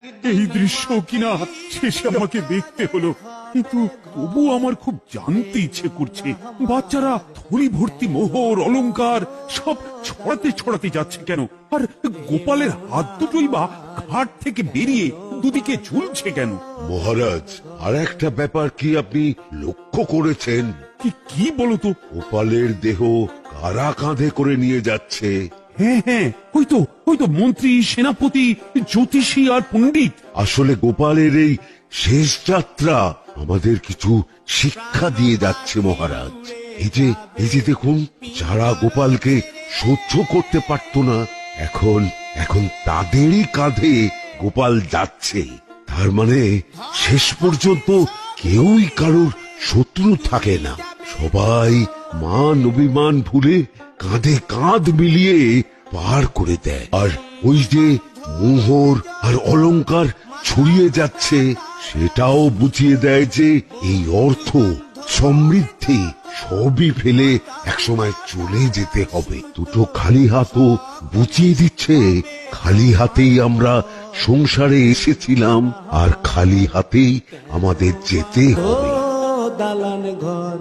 এই দৃশ্য কিনা শেষে আমাকে দেখতে হলো, কিন্তু তবু আমার খুব জানতে ইচ্ছে করছে বাচ্চারা থলি ভর্তি মোহর অলংকার সব ছড়াতে ছড়াতে যাচ্ছে কেন, আর গোপালের হাত দুটোই বা ঘাট থেকে বেরিয়ে দুদিকে ঝুলছে কেন? মহারাজ, আর একটা ব্যাপার কি আপনি লক্ষ্য করেছেন? কি বলতো? গোপালের দেহ কারা কাঁধে করে নিয়ে যাচ্ছে? হ্যাঁ হ্যাঁ, ওই তো মন্ত্রী, সেনাপতি, জ্যোতিষী আর পণ্ডিত। আসলে গোপালের এই শেষ যাত্রা আমাদের কিছু শিক্ষা দিয়ে যাচ্ছে মহারাজ। এই যে দেখুন, যারা গোপালকে সহ্য করতে পারত না, এখন এখন তাদেরই কাঁধে গোপাল যাচ্ছে। তার মানে শেষ পর্যন্ত কেউই কারোর শত্রু থাকে না, সবাই মান অভিমান ভুলে কাঁধে কাঁধ মিলিয়ে পার করে দেয়। আর ওই যে মোহর আর অলংকার ছড়িয়ে যাচ্ছে, সেটাও বুঝিয়ে দেয় যে এই অর্থ, সমৃদ্ধি সবই ফেলে একসময় চলে যেতে হবে। দুটো খালি হাতও বুঝিয়ে দিচ্ছে খালি হাতেই আমরা সংসারে এসেছিলাম, আর খালি হাতেই আমাদের যেতে হবে। দালান ঘর